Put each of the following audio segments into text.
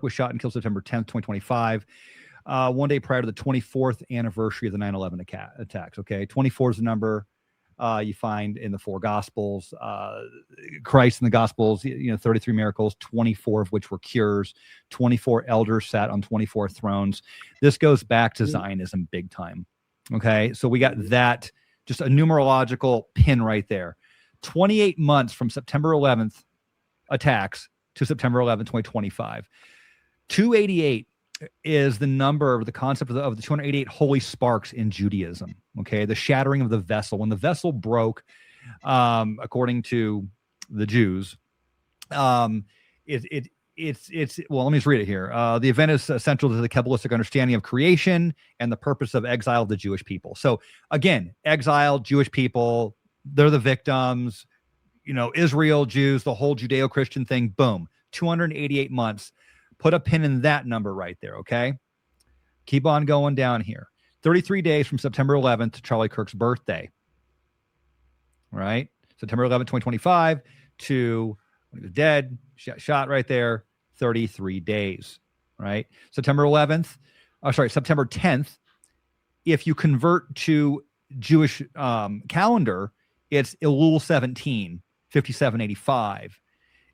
was shot and killed September 10th, 2025. One day prior to the 24th anniversary of the 9/11 attacks. Okay, 24 is the number you find in the four Gospels. Christ in the Gospels, 33 miracles, 24 of which were cures. 24 elders sat on 24 thrones. This goes back to Zionism big time. Okay, so we got that, just a numerological pin right there. 28 months from September 11th attacks to September 11th, 2025. 288 is the number of the concept of the 288 holy sparks in Judaism. Okay, the shattering of the vessel. When the vessel broke, according to the Jews, it's well, let me just read it here. The event is central to the Kabbalistic understanding of creation and the purpose of exile of the Jewish people. So again, exiled Jewish people, they're the victims. Israel, Jews, the whole Judeo-Christian thing. Boom, 288 months. Put a pin in that number right there, okay? Keep on going down here. 33 days from September 11th to Charlie Kirk's birthday. Right? September 11th, 2025 to when he was dead, shot right there, 33 days. Right? September 10th, if you convert to Jewish calendar, it's Elul 17, 5785.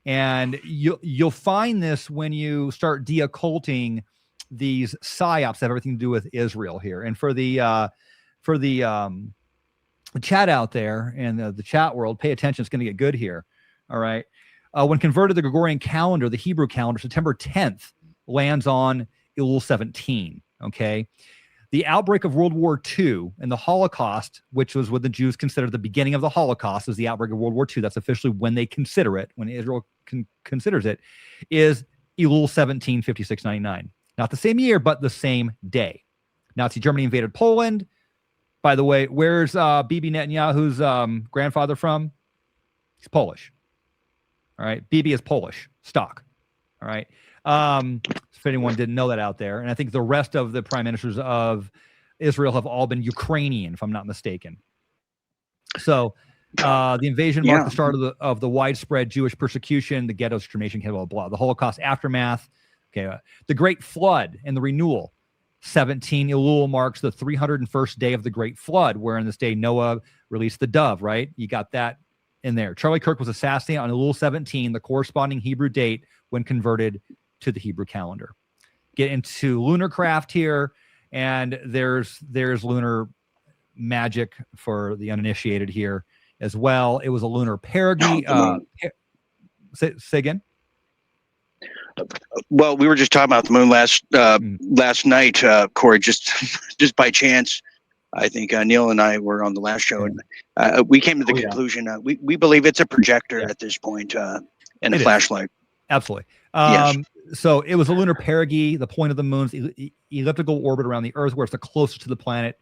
And you'll find this when you start de-occulting these psyops that have everything to do with Israel here. And for the chat out there and the chat world, pay attention. It's going to get good here. All right. When converted to the Gregorian calendar, the Hebrew calendar, September 10th lands on Elul 17. Okay. The outbreak of World War II and the Holocaust, which was what the Jews considered the beginning of the Holocaust, is the outbreak of World War II. That's officially when they consider it, when Israel considers it, is Elul 17, 5699. Not the same year, but the same day. Nazi Germany invaded Poland. By the way, where's Bibi Netanyahu's grandfather from? He's Polish. All right. Bibi is Polish stock. All right. If anyone didn't know that out there. And I think the rest of the prime ministers of Israel have all been Ukrainian, if I'm not mistaken. So the invasion marked the start of the widespread Jewish persecution, the ghetto extermination, blah, blah, blah, the Holocaust aftermath. Okay, the Great Flood and the renewal. 17 Elul marks the 301st day of the Great Flood, where in this day Noah released the dove, right? You got that in there. Charlie Kirk was assassinated on Elul 17, the corresponding Hebrew date when converted to the Hebrew calendar. Get into lunar craft here, and there's lunar magic for the uninitiated here as well. It was a lunar perigee. Say again. Well, we were just talking about the moon last night, Corey. Just by chance, I think Neil and I were on the last show, and we came to the conclusion we believe it's a projector at this point and a flashlight. Absolutely. Yes. So it was a lunar perigee, the point of the moon's elliptical orbit around the Earth, where it's the closest to the planet.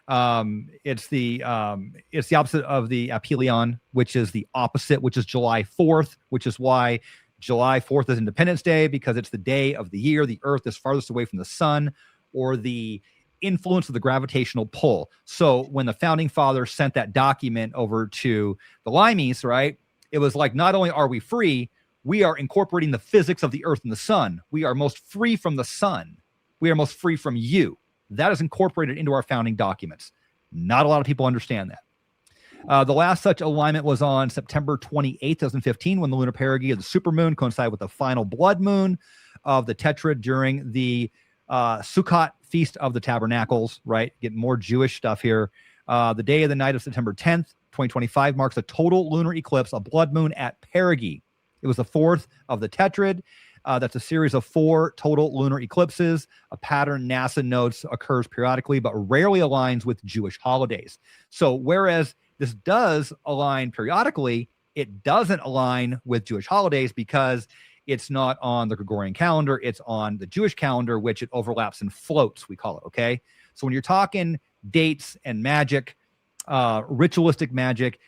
It's the opposite of the aphelion, which is the opposite, which is July 4th, which is why July 4th is Independence Day, because it's the day of the year the Earth is farthest away from the sun, or the influence of the gravitational pull. So when the founding fathers sent that document over to the Limeys, right, it was like, not only are we free, we are incorporating the physics of the Earth and the sun. We are most free from the sun. We are most free from you. That is incorporated into our founding documents. Not a lot of people understand that. The last such alignment was on September 28, 2015, when the lunar perigee of the supermoon coincided with the final blood moon of the Tetrad during the Sukkot Feast of the Tabernacles, right? Getting more Jewish stuff here. The day of the night of September 10th, 2025 marks a total lunar eclipse, a blood moon at perigee. It was the fourth of the Tetrad. That's a series of 4 total lunar eclipses. A pattern NASA notes occurs periodically, but rarely aligns with Jewish holidays. So whereas this does align periodically, it doesn't align with Jewish holidays because it's not on the Gregorian calendar. It's on the Jewish calendar, which it overlaps and floats, we call it, okay? So when you're talking dates and magic, ritualistic magic,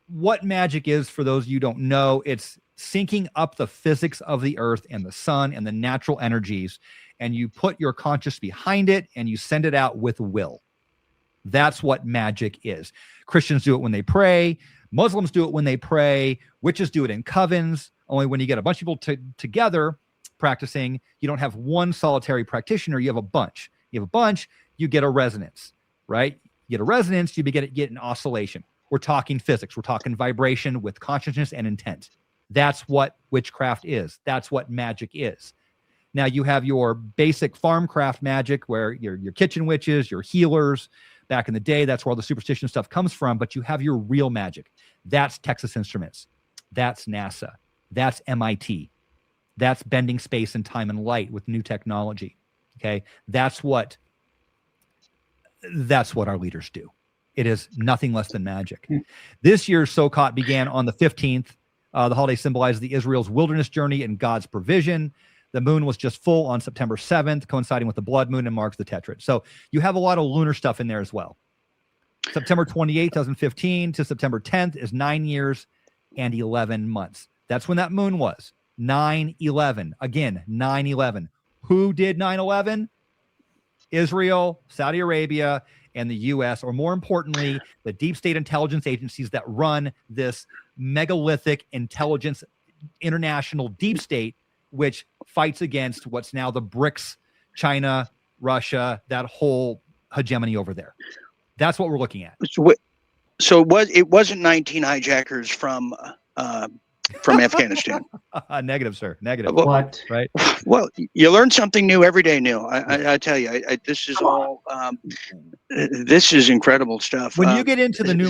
what magic is, for those of you who don't know, it's syncing up the physics of the Earth and the sun and the natural energies, and you put your conscious behind it and you send it out with will. That's what magic is. Christians do it when they pray. Muslims do it when they pray. Witches do it in covens. Only when you get a bunch of people together practicing, you don't have one solitary practitioner, you have a bunch. You have a bunch, you get a resonance, right? You get a resonance, you get an oscillation. We're talking physics. We're talking vibration with consciousness and intent. That's what witchcraft is. That's what magic is. Now you have your basic farmcraft magic where your kitchen witches, your healers. Back in the day, that's where all the superstition stuff comes from. But you have your real magic. That's Texas Instruments. That's NASA. That's MIT. That's bending space and time and light with new technology. Okay, that's what our leaders do. It is nothing less than magic. This year's Sukkot began on the 15th. The holiday symbolizes the Israel's wilderness journey and God's provision. The moon was just full on September 7th, coinciding with the blood moon and marks the tetrad. So you have a lot of lunar stuff in there as well. September 28th, 2015 to September 10th is 9 years and 11 months. That's when that moon was. 9/11. Again, 9/11. Who did 9/11? Israel, Saudi Arabia, and the U.S., or more importantly, the deep state intelligence agencies that run this megalithic intelligence international deep state, which fights against what's now the BRICS, China, Russia, that whole hegemony over there. That's what we're looking at. So it wasn't 19 hijackers from Afghanistan. Negative, sir. Negative. Well, What? Right. Well, you learn something new every day, Neil. I tell you, this is all. This is incredible stuff. When you get into the numerals.